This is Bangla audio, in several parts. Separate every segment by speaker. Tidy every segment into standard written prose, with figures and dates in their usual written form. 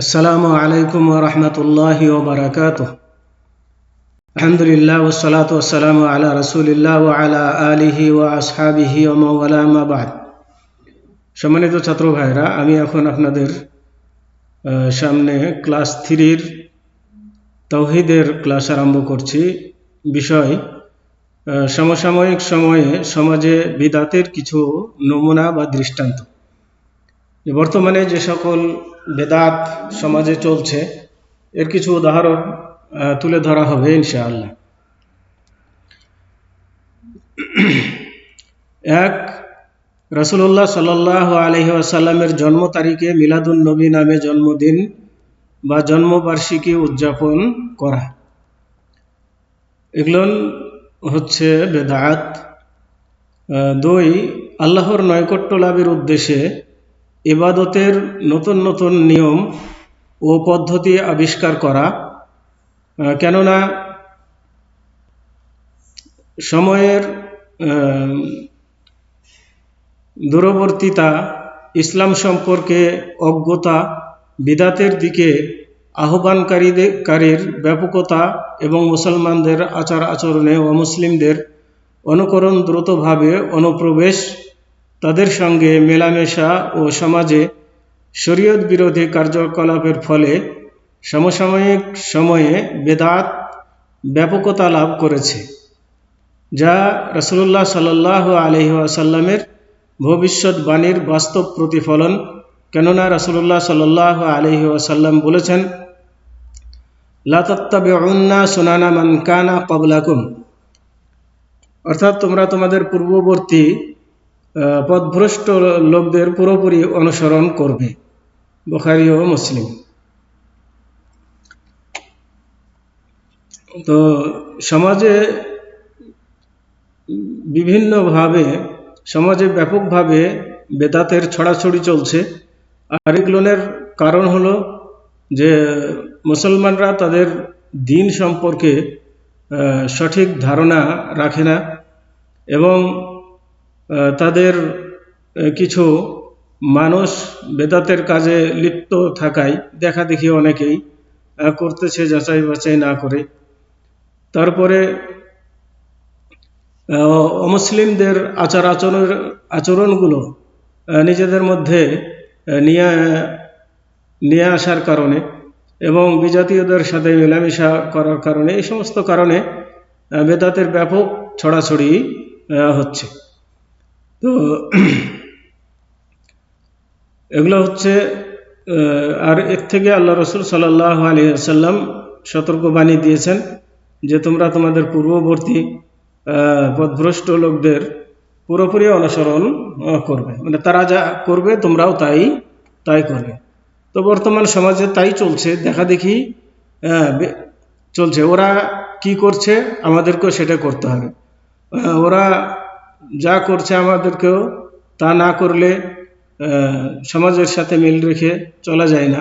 Speaker 1: আসসালামু আলাইকুম ওয়া রাহমাতুল্লাহি ওয়া বারাকাতুহু। আলহামদুলিল্লাহ ওয়াসসালাতু ওয়াসসালামু আলা রাসূলিল্লাহ ওয়া আলা আলিহি ওয়া আসহাবিহি ওয়া মান ওয়ালা, আম্মা বা'দ। সম্মানিত ছাত্র ভাইরা, আমি এখন আপনাদের সামনে ক্লাস 3-র তাওহীদের ক্লাস আরম্ভ করছি। বিষয় সমসাময়িক সময়ে সমাজে বিদআতের কিছু নমুনা বা দৃষ্টান্ত। বর্তমানে যে সকল বেদাত সমাজে চলছে এর কিছু উদাহরণ তুলে ধরা হবে ইনশাআল্লাহ। এক, রাসূলুল্লাহ সাল্লাল্লাহু আলাইহি ওয়াসাল্লামের জন্ম তারিখে মিলাদুন নবী নামে জন্মদিন বা জন্মবার্ষিকী উদযাপন করা, এগুলো হচ্ছে বেদাত। 2, আল্লাহর নৈকট্য লাভের উদ্দেশ্যে ইবাদতের নতুন নতুন নিয়ম ও পদ্ধতি আবিষ্কার করা, কেননা সময়ের দূরবর্তীতা, ইসলাম সম্পর্কে অজ্ঞতা, বিদআতের দিকে আহ্বানকারীর ব্যাপকতা এবং মুসলমানদের আচার আচরণে অমুসলিমদের অনুকরণ দ্রুতভাবে অনুপ্রবেশ, তাদের সঙ্গে মেলামেশা ও সমাজে শরীয়ত বিরোধী কার্যকলাপের ফলে সমসাময়িক সময়ে বেদাত ব্যাপকতা লাভ করেছে, যা রাসূলুল্লাহ সাল্লাল্লাহু আলাইহি ওয়াসাল্লামের ভবিষ্যৎবাণীর বাস্তব প্রতিফলন। কেননা রাসূলুল্লাহ সাল্লাল্লাহু আলাইহি ওয়াসাল্লাম বলেছেন, লা তাত্তাবিউন্না সুনানা মান কানা ক্বাবলাকুম, অর্থাৎ তোমরা তোমাদের পূর্ববর্তী পথভ্রষ্ট লোকদের পুরোপুরি অনুসরণ করবে। বুখারী ও মুসলিম। তো সমাজে বিভিন্নভাবে, সমাজে ব্যাপকভাবে বেদাতের ছড়াছড়ি চলছে। আর এগুলোর কারণ হলো যে মুসলমানরা তাদের দিন সম্পর্কে সঠিক ধারণা রাখে না, এবং তাদের কিছু মানুষ বেদাতের কাজে লিপ্ত থাকায় দেখা দেখি অনেকেই করতেছে যাচাই বাছাই না করে। তারপরে অমুসলিমদের আচরণগুলো নিজেদের মধ্যে নিয়ে আসার কারণে এবং বিজাতীয়দের সাথে মেলামেশা করার কারণে, এই সমস্ত কারণে বেদাতের ব্যাপক ছড়াছড়ি হচ্ছে। তো এগুলো হচ্ছে, আর এর থেকে আল্লাহ রাসূল সাল্লাল্লাহু আলাইহি ওয়াসাল্লাম সতর্কবাণী দিয়েছেন যে তোমরা তোমাদের পূর্ববর্তী পথভ্রষ্ট লোকদের পুরোপুরি অনুসরণ করবে, মানে তারা যা করবে তোমরাও তাই করবে। তো বর্তমান সমাজে তাই চলছে, দেখা দেখি চলছে। ওরা কি করছে আমাদেরকেও সেটা করতে হবে, ওরা যা করছে আমাদেরকেও তা না করলে সমাজের সাথে মিল রেখে চলা যায় না।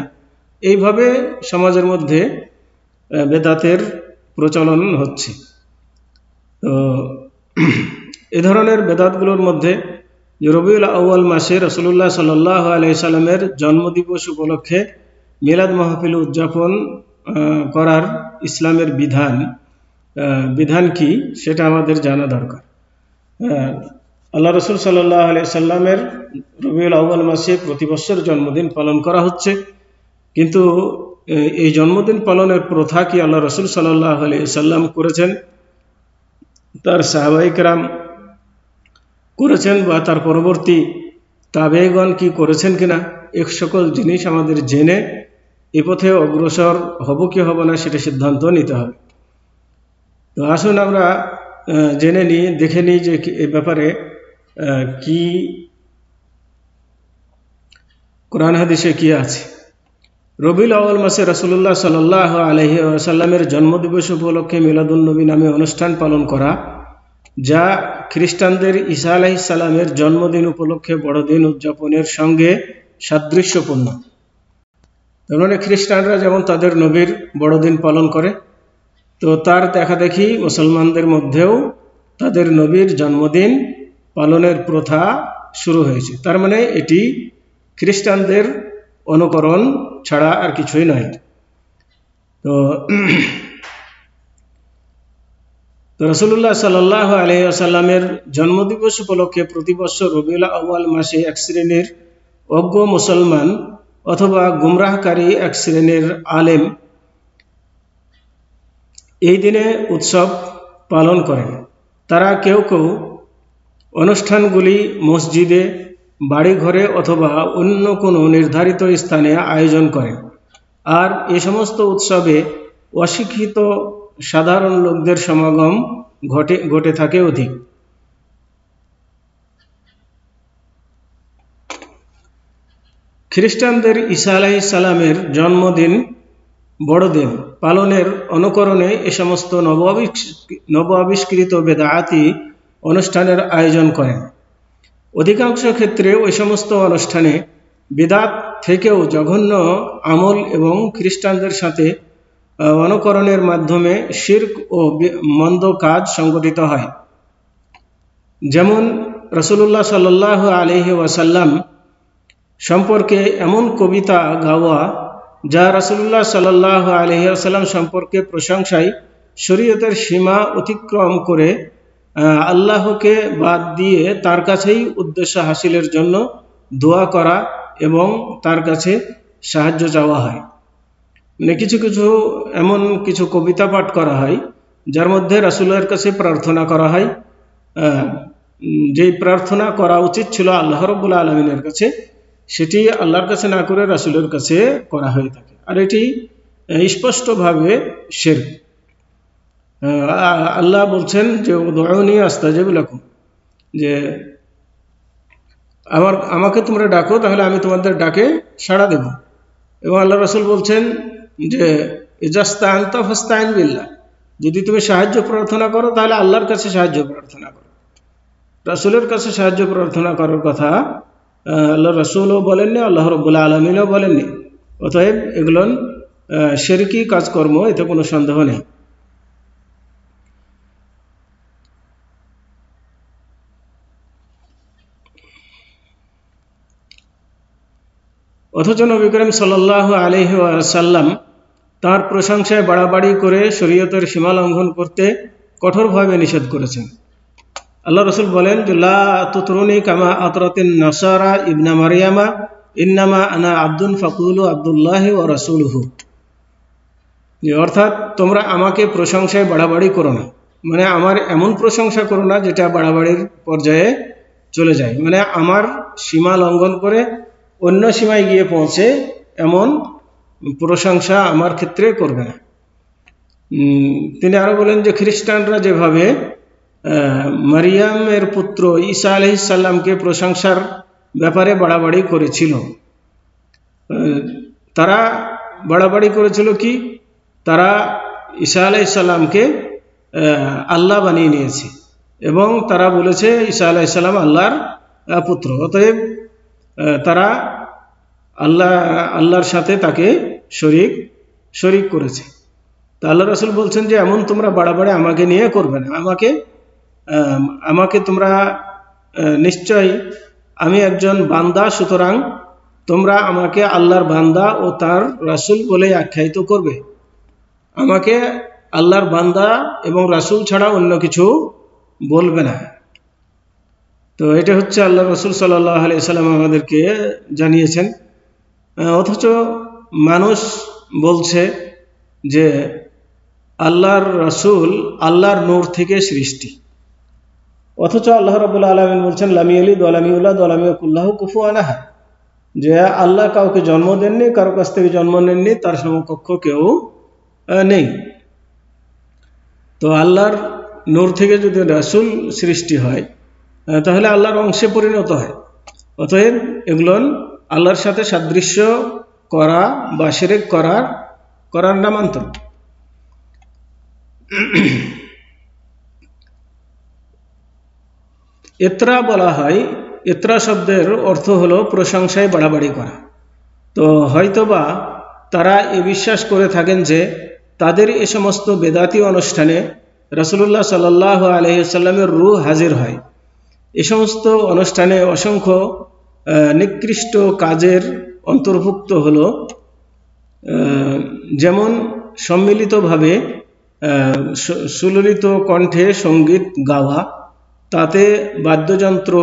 Speaker 1: এইভাবে সমাজের মধ্যে বেদাতের প্রচলন হচ্ছে। তো এ ধরনের বেদাতগুলোর মধ্যে রবিউল আউয়াল মাসে রাসূলুল্লাহ সাল্লাল্লাহু আলাইহি সাল্লামের জন্মদিবস উপলক্ষে মিলাদ মাহফিল উদযাপন করার ইসলামের বিধান কি সেটা আমাদের জানা দরকার। আল্লাহ রাসূল সাল্লাল্লাহু আলাইহি সাল্লামের রবিউল আউয়াল মাসে প্রতি বছর জন্মদিন পালন করা হচ্ছে, কিন্তু এই জন্মদিন পালনের প্রথা কি আল্লাহ রাসূল সাল্লাল্লাহু আলাইহি সাল্লাম করেছেন, তার সাহাবায়ে কেরাম করেছেন, বা তার পরবর্তী তাবেঈগণ কি করেছেন কিনা, এই সকল জিনিস আমাদের জেনে এ পথে অগ্রসর হব কি হব না সেটা সিদ্ধান্ত নিতে হবে। তো আসুন আমরা জেনে নিই, দেখে নিই যে এ ব্যাপারে কি কোরআন হাদিসে কি আছে। রবিউল আউয়াল মাসে রাসূলুল্লাহ সাল্লাল্লাহু আলাইহি ওয়াসাল্লামের জন্মদিবস উপলক্ষে মিলাদুন নবী নামে অনুষ্ঠান পালন করা, যা খ্রিস্টানদের ঈসা আলাইহিস সালামের জন্মদিন উপলক্ষে বড়দিন উদযাপনের সঙ্গে সাদৃশ্যপূর্ণ। তার মানে খ্রিস্টানরা যেমন তাদের নবীর বড়দিন পালন করে, তো তার দেখা দেখি মুসলমানদের মধ্যেও তাদের নবীর জন্মদিন পালনের প্রথা শুরু হয়েছে। তার মানে এটি খ্রিস্টানদের অনুকরণ ছাড়া আর কিছুই নয়। তো রাসূলুল্লাহ সাল্লাল্লাহু আলাইহি ওয়াসাল্লামের জন্মদিবস উপলক্ষে প্রতি বছর রবিউল আউয়াল মাসে এক শ্রেণীর অজ্ঞ মুসলমান অথবা গুমরাহকারী এক শ্রেণীর আলেম এই দিনে উৎসব পালন করেন। তারা কেউ কেউ অনুষ্ঠানগুলি মসজিদে, বাড়িঘরে অথবা অন্য কোনো নির্ধারিত স্থানে আয়োজন করেন। আর এ সমস্ত উৎসবে অশিক্ষিত সাধারণ লোকদের সমাগম ঘটে থাকে অধিক। খ্রিস্টানদের ঈসা আলাইহিস সালামের জন্মদিন, বড়দিন পালনের অনুকরণে এ সমস্ত নব আবিষ্কৃত বেদাআতি অনুষ্ঠানের আয়োজন করেন। অধিকাংশ ক্ষেত্রে ওই সমস্ত অনুষ্ঠানে বিদআত থেকেও জঘন্য আমল এবং খ্রিস্টানদের সাথে অনুকরণের মাধ্যমে শিরক ও মন্দ কাজ সংগঠিত হয়। যেমন রাসূলুল্লাহ সাল্লাল্লাহু আলাইহি ওয়াসাল্লাম সম্পর্কে এমন কবিতা গাওয়া যা রাসূলুল্লাহ সাল্লাল্লাহু আলাইহি ওয়াসাল্লাম সম্পর্কে প্রশংসায় শরীয়তের সীমা অতিক্রম করে আল্লাহকে বাদ দিয়ে তার কাছেই উদ্দেশ্য হাসিলের জন্য দোয়া করা এবং তার কাছে সাহায্য চাওয়া হয়। মানে কিছু কিছু এমন কিছু কবিতা পাঠ করা হয় যার মধ্যে রাসূলের কাছে প্রার্থনা করা হয়, যেই প্রার্থনা করা উচিত ছিল আল্লাহ রাব্বুল আলামিনের কাছে, সেটি আল্লাহর কাছে না করে রাসূলের কাছে করা হয়ে থাকে। আর এটি স্পষ্টভাবে শিরক। আল্লাহ বলছেন যে উদউনি আস্তাজিব লাকুম, যে আমাকে তোমরা ডাকো তাহলে আমি তোমাদের ডাকে সাড়া দেব। এবং আল্লাহ রাসূল বলছেন যে ইজাস্তাআনতা ফাস্তাইন বিল্লাহ, যদি তুমি সাহায্য প্রার্থনা করো তাহলে আল্লাহর কাছে সাহায্য প্রার্থনা করো। রাসূলের কাছে সাহায্য প্রার্থনা করার কথা আল্লাহ রাসূলও বলেননি, আল্লাহ রাব্বুল আলামিনও বলেননি। অতএব এগুলো শিরকি কাজকর্ম, এতে কোনো সন্দেহ নেই। অথচ নবী করিম সাল্লাল্লাহু আলাইহি ওয়াসাল্লাম তার প্রশংসায় বাড়াবাড়ি করে শরীয়তের সীমা লঙ্ঘন করতে কঠোরভাবে নিষেধ করেছেন। আল্লাহ রাসূল বলেন যে লা তুতরুনি কামা আতরাতিন নাসারা ইবনা মারইয়ামা ইন্নামা আনা আব্দুন ফাকুলু আব্দুল্লাহি ওয়া রাসূলুহু, অর্থাৎ তোমরা আমাকে প্রশংসায় বাড়াবাড়ি করো না, মানে আমার এমন প্রশংসা করো না যেটা বাড়াবাড়ির পর্যায়ে চলে যায়, মানে আমার সীমা লঙ্ঘন করে অন্য সীমায় গিয়ে পৌঁছে এমন প্রশংসা আমার ক্ষেত্রে করবে না। তিনি আরো বলেন যে খ্রিস্টানরা যেভাবে মারিয়ামের পুত্র ঈসা আলাইহিস সালামকে প্রশংসার ব্যাপারে বাড়াবাড়ি করেছিল, তারা বাড়াবাড়ি করেছিল কি, তারা ঈসা আলাইহিস সালামকে আল্লাহ বানিয়ে নিয়েছে এবং তারা বলেছে ঈসা আলাইহিস সালাম আল্লাহর পুত্র। অতএব তারা আল্লাহর সাথে তাকে শরীক করেছে। তা আল্লাহ রাসূল বলছেন যে এমন তোমরা বাড়াবাড়ি আমাকে নিয়ে করবে না, আমাকে তোমরা নিশ্চয় আমি একজন বান্দা, সুতরাং তোমরা আমাকে আল্লাহর বান্দা ও তার রাসূল বলে আখ্যায়িত করবে, আমাকে আল্লাহর বান্দা এবং রাসূল ছাড়া অন্য কিছু বলবে না। তো এটা হচ্ছে আল্লাহ রাসূল সাল্লাল্লাহু আলাইহি সাল্লাম আমাদেরকে জানিয়েছেন। অথচ মানুষ বলছে যে আল্লাহর রাসূল আল্লাহর নূর থেকে সৃষ্টি, অথচ আল্লাহ রাব্বুল আলামিন বলছেন লাম ইয়ালিদ ওয়া লাম ইউলাদ ওয়া লাম ইয়াকুল লাহু কুফুয়ান আহাদ, যে আল্লাহ কাউকে জন্ম দেননি, কারো কাছ থেকে জন্ম নেননি, তার সমকক্ষ কেউ নেই। তো আল্লাহর নূর থেকে যদি রাসূল সৃষ্টি হয় তাহলে আল্লাহর অংশে পরিণত হয়। অতএব এগুলো আল্লাহর সাথে সাদৃশ্য করা বা শিরক করার নামান্তর। ইতরা বলা হয়, ইতরা শব্দের অর্থ হলো প্রশংসায় বাড়াবাড়ি করা। তো হয়তোবা তারা এ বিশ্বাস করে থাকেন যে তাদের এ সমস্ত বেদাতি অনুষ্ঠানে রাসূলুল্লাহ সাল্লাল্লাহু আলাইহি ওয়াসাল্লামের রূহ হাজির হয় এ সমস্ত অনুষ্ঠানে অসংখ্য নিকৃষ্ট কাজের অন্তর্ভুক্ত হলো, যেমন সম্মিলিতভাবে সুললিত কণ্ঠে সঙ্গীত গাওয়া, তাতে বাদ্যযন্ত্র,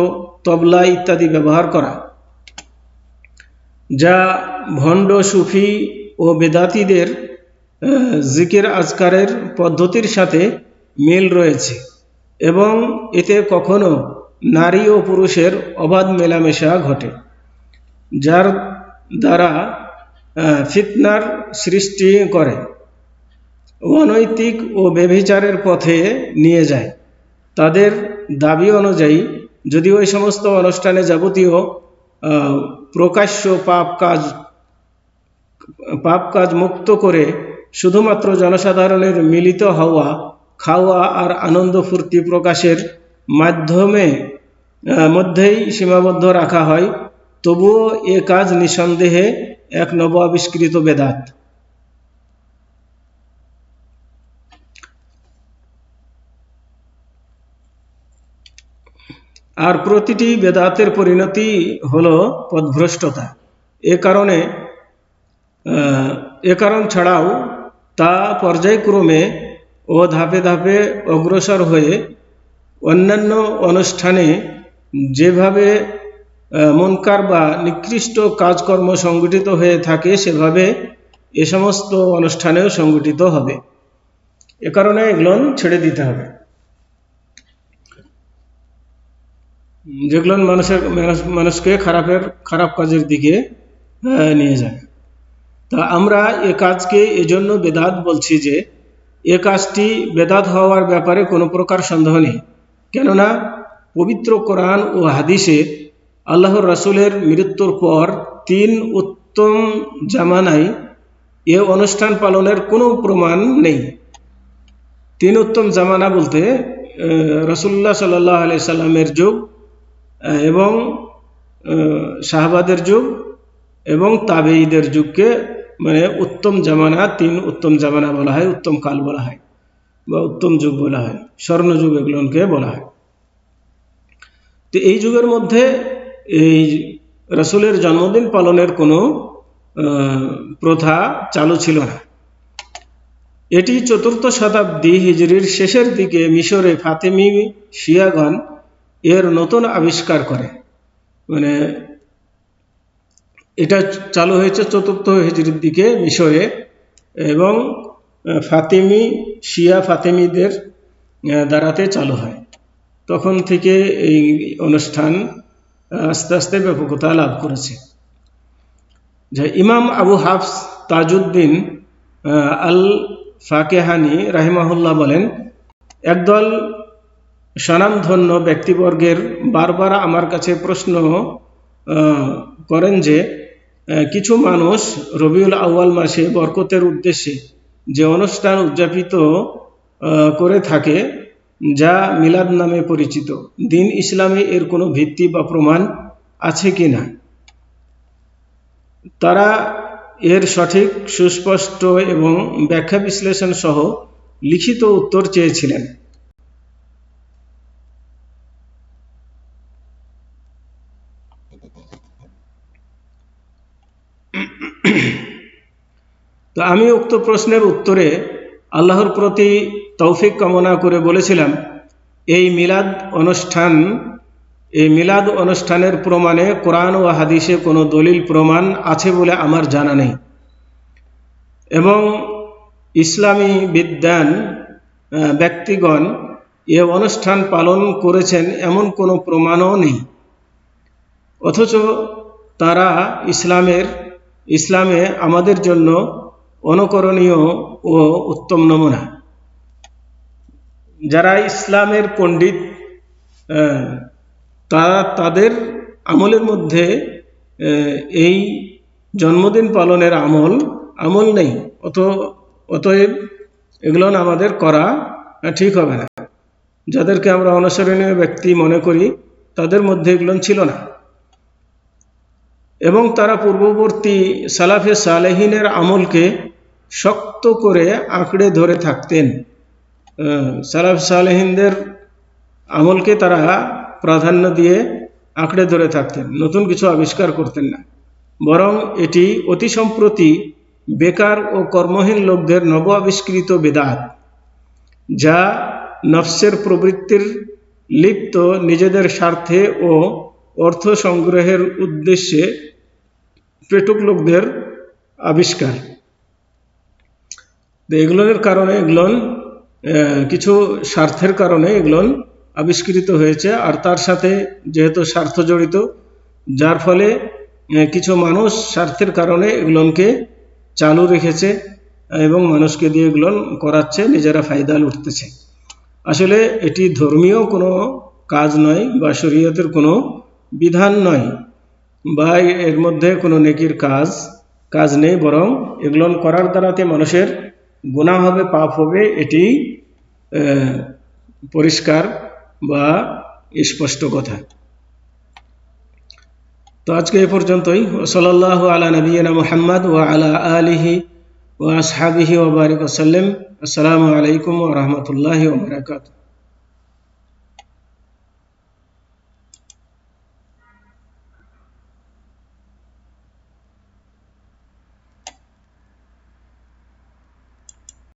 Speaker 1: তবলা ইত্যাদি ব্যবহার করা, যা ভণ্ড সুফি ও বেদাতীদের জিকির আজকারের পদ্ধতির সাথে মিল রয়েছে, এবং এতে কখনো নারী ও পুরুষের অবাধ মেলামেশা ঘটে, যার দ্বারা ফিতনার সৃষ্টি করে, অনৈতিক ও ব্যভিচারের পথে নিয়ে যায়। তাদের দাবি অনুযায়ী যদিও এই সমস্ত অনুষ্ঠানে যাবতীয় প্রকাশ্য পাপ কাজ মুক্ত করে শুধুমাত্র জনসাধারণের মিলিত হওয়া, খাওয়া আর আনন্দ ফুর্তি প্রকাশের মধ্যেই সীমাবদ্ধ রাখা হয়, তবুও এ কাজ নিঃসন্দেহে এক নব আবিষ্কৃত বেদাত। আর প্রতিটি বেদাতের পরিণতি হলো পথভ্রষ্টতা। এ কারণ ছাড়াও তা পর্যায়ক্রমে ও ধাপে ধাপে অগ্রসর হয়ে অন্যান্য অনুষ্ঠানে যেভাবে মুনকার বা নিকৃষ্ট কাজকর্ম সংগঠিত হয়ে থাকে, সেভাবে এ সমস্ত অনুষ্ঠানেও সংগঠিত হবে। এ কারণে এগুলো ছেড়ে দিতে হবে, যেগুলো মানুষকে খারাপ কাজের দিকে নিয়ে যায়। তা আমরা এ কাজকে এজন্য বেদাত বলছি যে এ কাজটি বেদাত হওয়ার ব্যাপারে কোনো প্রকার সন্দেহ নেই, কেননা পবিত্র কোরআন ও হাদিসে আল্লাহর রাসূলের মৃত্যুর পর 3 উত্তম জামানায় এ অনুষ্ঠান পালনের কোনো প্রমাণ নেই। 3 উত্তম জামানা বলতে রাসূলুল্লাহ সাল্লাল্লাহু আলাইহি সাল্লামের যুগ, এবং সাহাবাদের যুগ, এবং তাবেঈদের যুগকে মানে উত্তম জামানা, 3 উত্তম জামানা বলা হয়, উত্তম কাল বলা হয় বা উত্তম যুগ বলা হয়, স্বর্ণযুগ এগুলোকে বলা হয়। তো এই যুগের মধ্যে এই রাসূলের জন্মদিন পালনের কোনো প্রথা চালু ছিল না। এটি 4th শতাব্দী হিজরির শেষের দিকে মিশরে ফাতেমি শিয়াগণ এর নতুন আবিষ্কার করে। মানে এটা চালু হয়েছে 4th হিজরির দিকে মিশরে, এবং ফাতেমিদের দ্বারাতে চালু হয়। তখন থেকে এই অনুষ্ঠান আস্তে আস্তে ব্যাপকতা লাভ করেছে। যে ইমাম আবু হাফস তাজউদ্দিন আল ফাকেহানি রাহিমাহুল্লাহ বলেন, একদল স্বনামধন্য ব্যক্তিবর্গের বারবার আমার কাছে প্রশ্ন করেন যে কিছু মানুষ রবিউল আউয়াল মাসে বরকতের উদ্দেশ্যে যে অনুষ্ঠান উদযাপিত করে থাকে, যা মিলাদ নামে পরিচিত, দিন ইসলামে এর কোনো ভিত্তি বা প্রমাণ আছে কিনা। তারা এর সঠিক, সুস্পষ্ট এবং ব্যাখ্যা বিশ্লেষণ সহ লিখিত উত্তর চেয়েছিলেন। তো আমি উক্ত প্রশ্নের উত্তরে আল্লাহর প্রতি তৌফিক কামনা করে বলেছিলাম, এই মিলাদ অনুষ্ঠানের প্রমাণে কোরআন ও হাদিসে কোনো দলিল প্রমাণ আছে বলে আমার জানা নেই, এবং ইসলামী বিদ্বান ব্যক্তিগণ এ অনুষ্ঠান পালন করেছেন এমন কোনো প্রমাণও নেই, অথচ তারা ইসলামে আমাদের জন্য অনুকরণীয় ও উত্তম নমুনা। যারা ইসলামের পণ্ডিত তাদের আমলের মধ্যে এই জন্মদিন পালনের আমল নেই, অতএব এগুলো আমাদের করা ঠিক হবে না। যাদেরকে আমরা অনুসরণীয় ব্যক্তি মনে করি তাদের মধ্যে এগুলো ছিল না, এবং তারা পূর্ববর্তী সালাফে সালেহিনের আমলকে শক্ত করে আঁকড়ে ধরে থাকতেন। সালাফ সালেহিনদের আমলকে তারা প্রাধান্য দিয়ে আঁকড়ে ধরে থাকতেন, নতুন কিছু আবিষ্কার করতেন না, বরং এটি অতি সম্প্রতি বেকার ও কর্মহীন লোকদের নব আবিষ্কৃত বেদাত, যা নফসের প্রবৃত্তির লিপ্ত নিজেদের স্বার্থে ও অর্থ সংগ্রহের উদ্দেশ্যে পেটুক লোকদের আবিষ্কার। এগুলোর কারণে কিছু স্বার্থের কারণে এগুলো আবিষ্কৃত হয়েছে, আর তার সাথে যেহেতু স্বার্থ জড়িত, যার ফলে কিছু মানুষ স্বার্থের কারণে এগুলোকে চালু রেখেছে এবং মানুষকে দিয়ে এগুলো করাচ্ছে, নিজেরা ফায়দা লুটতেছে। আসলে এটি ধর্মীয় কোনো কাজ নয় বা শরীয়তের কোনো বিধান নয়, বা এর মধ্যে কোনো নেকির কাজ নেই, বরং এগুলো করার দ্বারাতে মানুষের গুনাহ হবে, পাপ হবে, এটি পরিষ্কার বা স্পষ্ট কথা। তো আজকে এ পর্যন্তই। সাল্লাল্লাহু আলা নবিয়িনা মুহাম্মদ ওয়া আলা আলিহি ওয়া আসহাবিহি ওয়া বারিক ওয়া সাল্লাম। আসসালামু আলাইকুম ওয়া রাহমাতুল্লাহি ওয়া বারাকাতুহু।